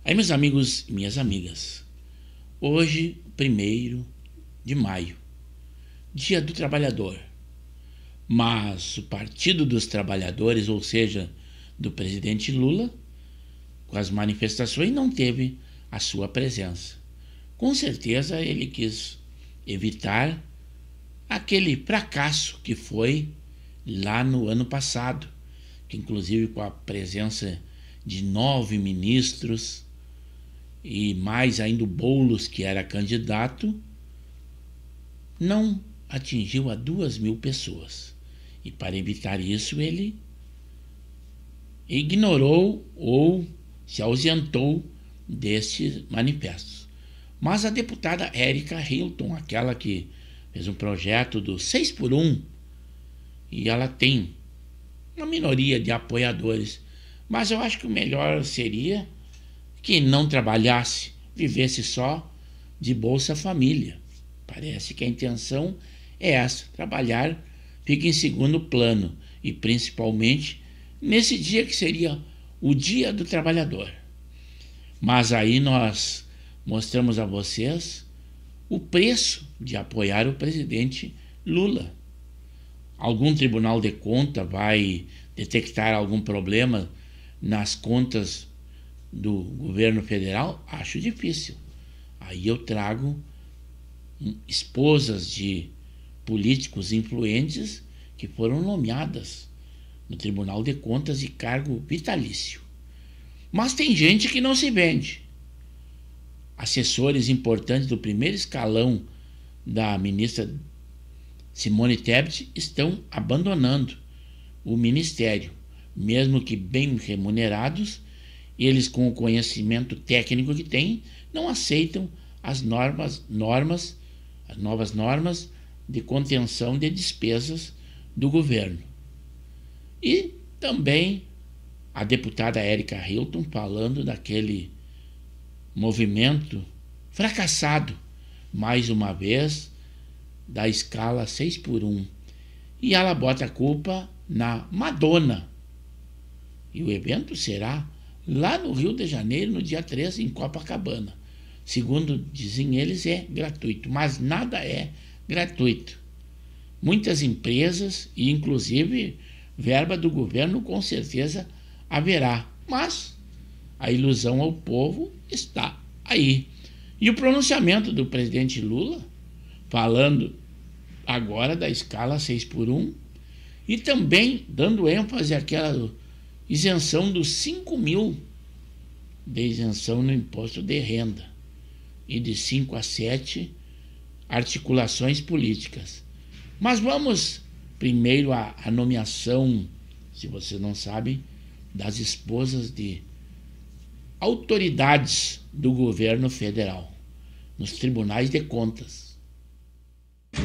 Aí, meus amigos e minhas amigas, hoje, 1º de maio, Dia do Trabalhador, mas o Partido dos Trabalhadores, ou seja, do presidente Lula, com as manifestações, não teve a sua presença. Com certeza ele quis evitar aquele fracasso que foi lá no ano passado, que inclusive com a presença de 9 ministros e mais ainda o Boulos, que era candidato, não atingiu a 2.000 pessoas. E para evitar isso, ele ignorou ou se ausentou destes manifestos. Mas a deputada Érica Hilton, aquela que fez um projeto do 6x1, e ela tem uma minoria de apoiadores, mas eu acho que o melhor seria que não trabalhasse, vivesse só de Bolsa Família. Parece que a intenção é essa, trabalhar fica em segundo plano, e principalmente nesse dia que seria o Dia do Trabalhador. Mas aí nós mostramos a vocês o preço de apoiar o presidente Lula. Algum Tribunal de Contas vai detectar algum problema nas contas do governo federal? Acho difícil. Aí eu trago esposas de políticos influentes que foram nomeadas no Tribunal de Contas de cargo vitalício. Mas tem gente que não se vende. Assessores importantes do primeiro escalão da ministra Simone Tebet estão abandonando o ministério, mesmo que bem remunerados. Eles, com o conhecimento técnico que têm, não aceitam as novas normas de contenção de despesas do governo. E também a deputada Érica Hilton falando daquele movimento fracassado, mais uma vez, da escala 6x1. E ela bota a culpa na Madonna. E o evento será lá no Rio de Janeiro, no dia 13, em Copacabana. Segundo dizem eles, é gratuito, mas nada é gratuito. Muitas empresas, e inclusive verba do governo, com certeza haverá, mas a ilusão ao povo está aí. E o pronunciamento do presidente Lula, falando agora da escala 6x1, e também dando ênfase àquela isenção dos 5.000 de isenção no imposto de renda e de 5 a 7 articulações políticas. Mas vamos primeiro à nomeação, se você não sabe, das esposas de autoridades do governo federal nos tribunais de contas.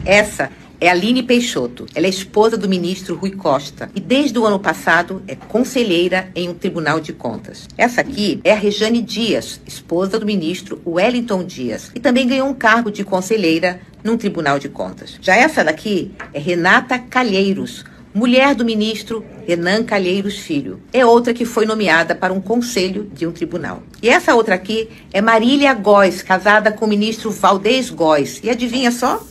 Essa é a Aline Peixoto. Ela é esposa do ministro Rui Costa e desde o ano passado é conselheira em um tribunal de contas. Essa aqui é a Rejane Dias, esposa do ministro Wellington Dias, e também ganhou um cargo de conselheira num tribunal de contas. Já essa daqui é Renata Calheiros, mulher do ministro Renan Calheiros Filho. É outra que foi nomeada para um conselho de um tribunal. E essa outra aqui é Marília Góes, casada com o ministro Valdez Góes. E adivinha só?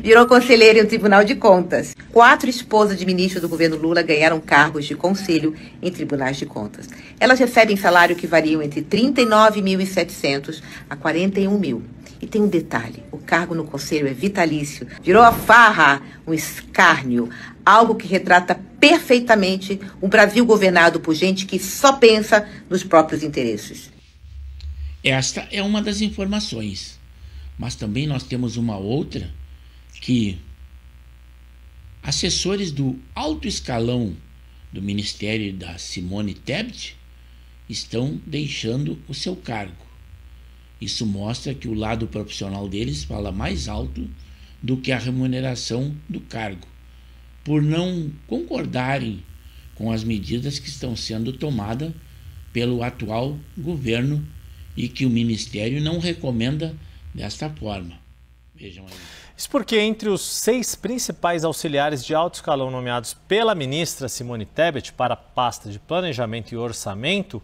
Virou conselheira em um tribunal de contas. 4 esposas de ministros do governo Lula ganharam cargos de conselho em tribunais de contas. Elas recebem salário que variam entre 39.700 a 41.000. E tem um detalhe, o cargo no conselho é vitalício. Virou a farra, um escárnio, algo que retrata perfeitamente um Brasil governado por gente que só pensa nos próprios interesses. Esta é uma das informações, mas também nós temos uma outra que assessores do alto escalão do Ministério da Simone Tebet estão deixando o seu cargo. Isso mostra que o lado profissional deles fala mais alto do que a remuneração do cargo, por não concordarem com as medidas que estão sendo tomadas pelo atual governo e que o Ministério não recomenda desta forma. Vejam aí. Isso porque entre os 6 principais auxiliares de alto escalão nomeados pela ministra Simone Tebet para a pasta de Planejamento e Orçamento,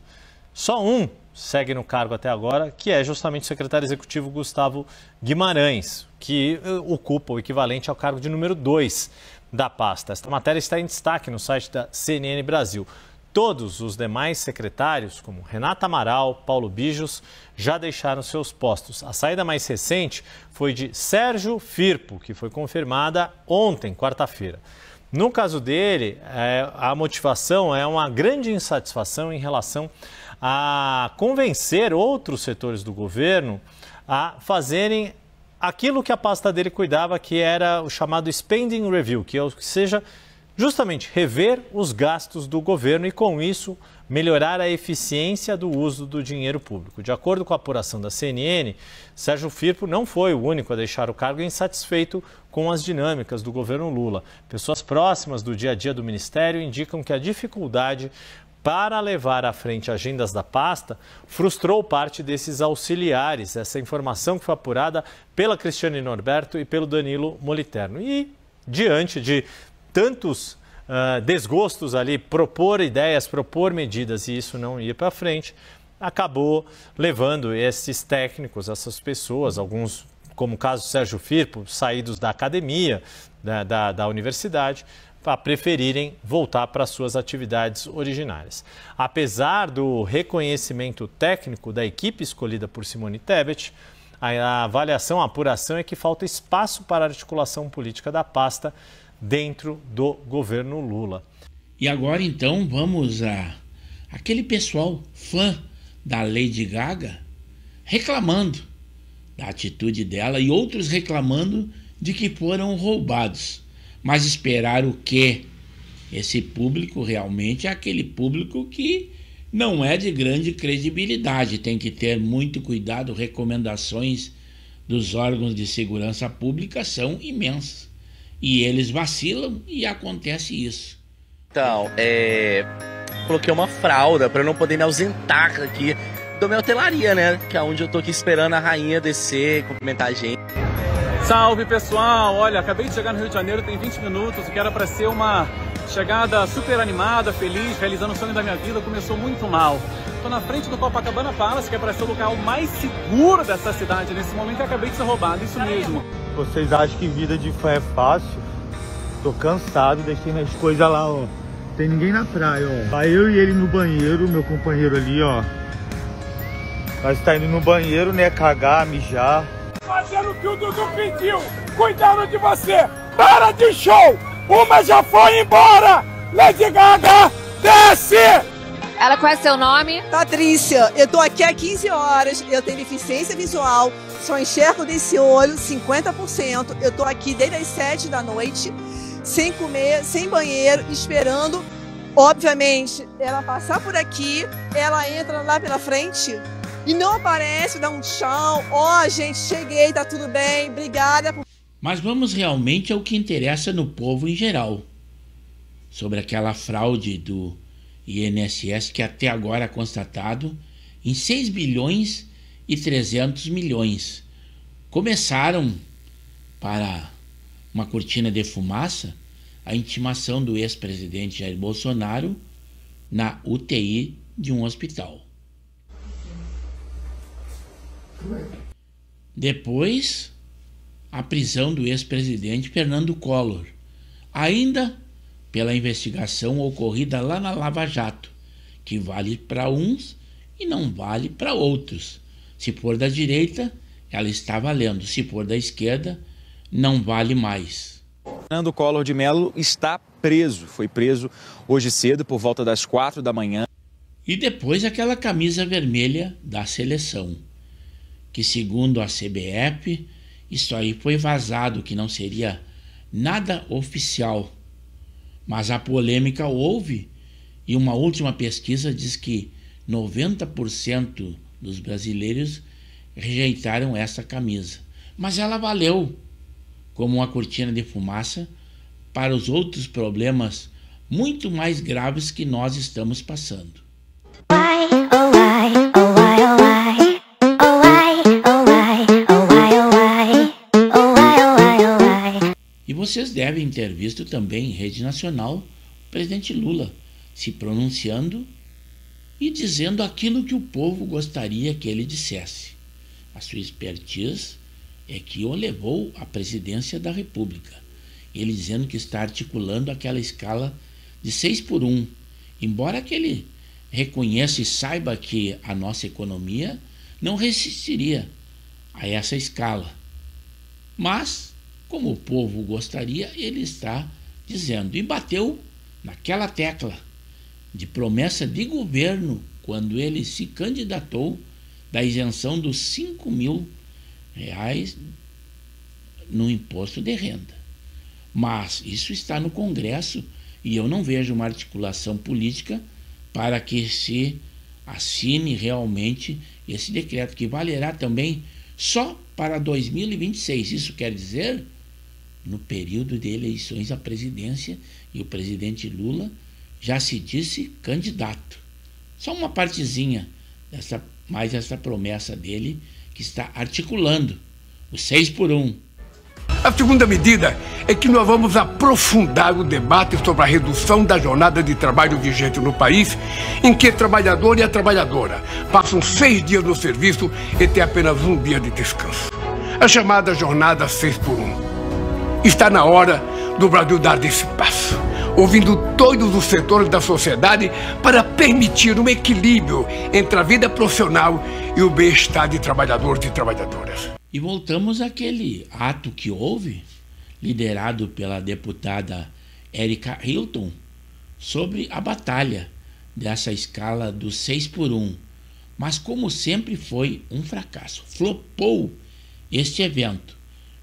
só um segue no cargo até agora, que é justamente o secretário executivo Gustavo Guimarães, que ocupa o equivalente ao cargo de número 2 da pasta. Esta matéria está em destaque no site da CNN Brasil. Todos os demais secretários, como Renata Amaral, Paulo Bijos, já deixaram seus postos. A saída mais recente foi de Sérgio Firpo, que foi confirmada ontem, quarta-feira. No caso dele, a motivação é uma grande insatisfação em relação a convencer outros setores do governo a fazerem aquilo que a pasta dele cuidava, que era o chamado Spending Review, que seja justamente rever os gastos do governo e, com isso, melhorar a eficiência do uso do dinheiro público. De acordo com a apuração da CNN, Sérgio Firpo não foi o único a deixar o cargo insatisfeito com as dinâmicas do governo Lula. Pessoas próximas do dia a dia do ministério indicam que a dificuldade para levar à frente agendas da pasta frustrou parte desses auxiliares. Essa informação que foi apurada pela Cristiane Norberto e pelo Danilo Moliterno. E, diante de tantos desgostos ali, propor ideias, propor medidas, e isso não ia para frente, acabou levando esses técnicos, essas pessoas, alguns, como o caso do Sérgio Firpo, saídos da academia, da universidade, a preferirem voltar para suas atividades originárias. Apesar do reconhecimento técnico da equipe escolhida por Simone Tebet, a avaliação, a apuração é que falta espaço para a articulação política da pasta dentro do governo Lula. E agora, então, vamos a aquele pessoal fã da Lady Gaga reclamando da atitude dela e outros reclamando de que foram roubados. Mas esperar o quê? Esse público realmente é aquele público que não é de grande credibilidade. Tem que ter muito cuidado. Recomendações dos órgãos de segurança pública são imensas. E eles vacilam e acontece isso. Então, coloquei uma fralda para não poder me ausentar aqui da minha hotelaria, né? Que é onde eu tô aqui esperando a rainha descer, cumprimentar a gente. Salve, pessoal! Olha, acabei de chegar no Rio de Janeiro, tem 20 minutos, que era para ser uma chegada super animada, feliz, realizando o sonho da minha vida, começou muito mal. Estou na frente do Copacabana Palace, que é para ser o local mais seguro dessa cidade nesse momento, e acabei de ser roubado, isso mesmo. Vocês acham que vida de fã é fácil? Tô cansado, deixei minhas coisas lá, ó. Tem ninguém na praia, ó. Vai eu e ele no banheiro, meu companheiro ali, ó. Nós tá indo no banheiro, né, cagar, mijar. Fazendo o que o Dudu pediu, cuidando de você. Para de show! Uma já foi embora! Lady Gaga, desce! Ela, qual é seu nome? Patrícia, eu tô aqui há 15 horas, eu tenho deficiência visual, só enxergo desse olho 50%. Eu tô aqui desde as 7 da noite, sem comer, sem banheiro, esperando, obviamente, ela passar por aqui, ela entra lá pela frente e não aparece, dá um tchau. Ó, gente, cheguei, tá tudo bem, obrigada. Mas vamos realmente ao que interessa no povo em geral. Sobre aquela fraude do INSS que até agora é constatado em 6 bilhões e 300 milhões. Começaram, para uma cortina de fumaça, a intimação do ex-presidente Jair Bolsonaro na UTI de um hospital. Depois, a prisão do ex-presidente Fernando Collor, ainda pela investigação ocorrida lá na Lava Jato, que vale para uns e não vale para outros. Se for da direita, ela está valendo. Se for da esquerda, não vale mais. Fernando Collor de Mello está preso. Foi preso hoje cedo, por volta das 4 da manhã. E depois aquela camisa vermelha da seleção, que segundo a CBF, isso aí foi vazado, que não seria nada oficial. Mas a polêmica houve, e uma última pesquisa diz que 90% dos brasileiros rejeitaram essa camisa. Mas ela valeu como uma cortina de fumaça para os outros problemas muito mais graves que nós estamos passando. Why, oh why, oh why, oh why, oh why, oh why, oh why, oh why, oh why, oh why, oh why. E vocês devem ter visto também em rede nacional o presidente Lula se pronunciando e dizendo aquilo que o povo gostaria que ele dissesse. A sua expertise é que o levou à presidência da República. Ele dizendo que está articulando aquela escala de 6x1, embora que ele reconheça e saiba que a nossa economia não resistiria a essa escala. Mas, como o povo gostaria, ele está dizendo, e bateu naquela tecla de promessa de governo quando ele se candidatou da isenção dos R$5.000 no imposto de renda. Mas isso está no Congresso e eu não vejo uma articulação política para que se assine realmente esse decreto, que valerá também só para 2026. Isso quer dizer, no período de eleições à presidência, e o presidente Lula já se disse candidato. Só uma partezinha mais essa promessa dele, que está articulando o 6x1. A segunda medida é que nós vamos aprofundar o debate sobre a redução da jornada de trabalho vigente no país, em que o trabalhador e a trabalhadora passam 6 dias no serviço e têm apenas 1 dia de descanso. A chamada jornada 6x1. Está na hora do Brasil dar esse passo, ouvindo todos os setores da sociedade para permitir um equilíbrio entre a vida profissional e o bem-estar de trabalhadores e trabalhadoras. E voltamos àquele ato que houve, liderado pela deputada Erika Hilton, sobre a batalha dessa escala do 6x1. Mas, como sempre, foi um fracasso. Flopou este evento.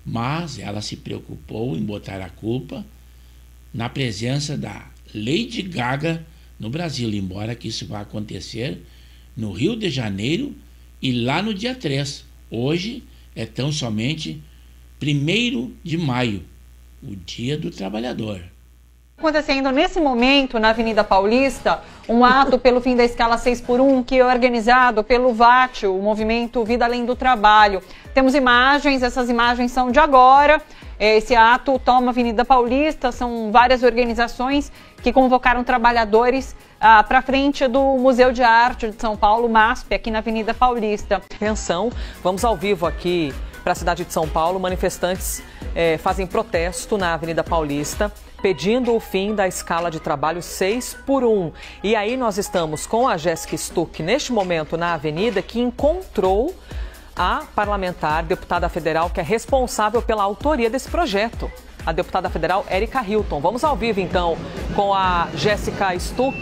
Mas ela se preocupou em botar a culpa na presença da Lady Gaga no Brasil, embora que isso vá acontecer no Rio de Janeiro e lá no dia 3. Hoje é tão somente 1º de maio, o Dia do Trabalhador. Acontecendo nesse momento na Avenida Paulista, um ato pelo fim da escala 6x1 que é organizado pelo VAT, o Movimento Vida Além do Trabalho. Temos imagens, essas imagens são de agora. Esse ato toma a Avenida Paulista, são várias organizações que convocaram trabalhadores para frente do Museu de Arte de São Paulo, MASP, aqui na Avenida Paulista. Atenção, vamos ao vivo aqui para a cidade de São Paulo. Manifestantes fazem protesto na Avenida Paulista, pedindo o fim da escala de trabalho 6x1. E aí nós estamos com a Jéssica Stuck, neste momento na avenida, que encontrou a parlamentar, deputada federal, que é responsável pela autoria desse projeto, a deputada federal Erika Hilton. Vamos ao vivo, então, com a Jéssica Stuck.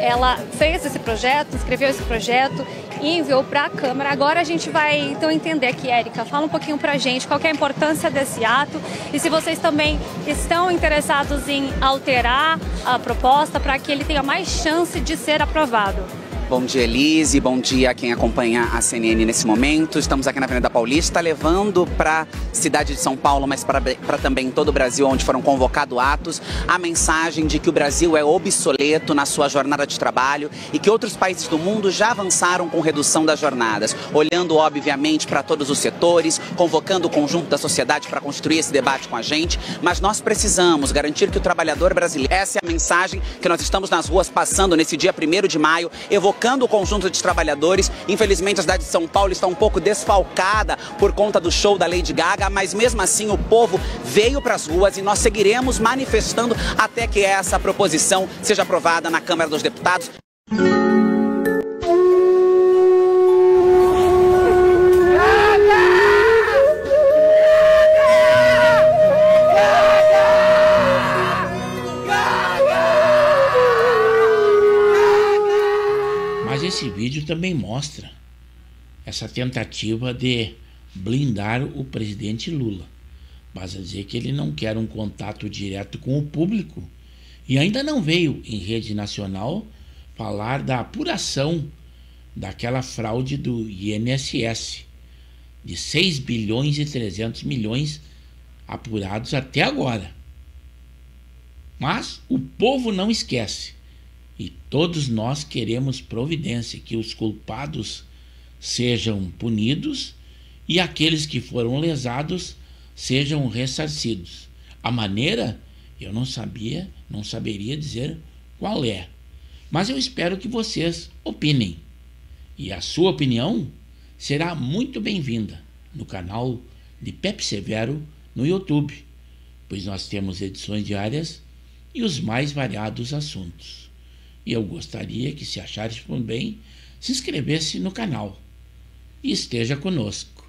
Ela fez esse projeto, escreveu esse projeto e enviou para a Câmara. Agora a gente vai então entender aqui, Erika, fala um pouquinho para a gente qual que é a importância desse ato e se vocês também estão interessados em alterar a proposta para que ele tenha mais chance de ser aprovado. Bom dia, Elise. Bom dia a quem acompanha a CNN nesse momento. Estamos aqui na Avenida Paulista, levando para a cidade de São Paulo, mas para também todo o Brasil, onde foram convocados atos, a mensagem de que o Brasil é obsoleto na sua jornada de trabalho e que outros países do mundo já avançaram com redução das jornadas, olhando, obviamente, para todos os setores, convocando o conjunto da sociedade para construir esse debate com a gente, mas nós precisamos garantir que o trabalhador brasileiro... Essa é a mensagem que nós estamos nas ruas passando nesse dia 1º de maio, evocando o conjunto de trabalhadores. Infelizmente a cidade de São Paulo está um pouco desfalcada por conta do show da Lady Gaga, mas mesmo assim o povo veio para as ruas e nós seguiremos manifestando até que essa proposição seja aprovada na Câmara dos Deputados. Esse vídeo também mostra essa tentativa de blindar o presidente Lula. Basta dizer que ele não quer um contato direto com o público e ainda não veio em rede nacional falar da apuração daquela fraude do INSS de 6 bilhões e 300 milhões apurados até agora. Mas o povo não esquece. E todos nós queremos providência, que os culpados sejam punidos e aqueles que foram lesados sejam ressarcidos. A maneira, eu não saberia dizer qual é. Mas eu espero que vocês opinem. E a sua opinião será muito bem-vinda no canal de Pepe Severo no YouTube, pois nós temos edições diárias e os mais variados assuntos. E eu gostaria que, se achares por bem, se inscrevesse no canal e esteja conosco.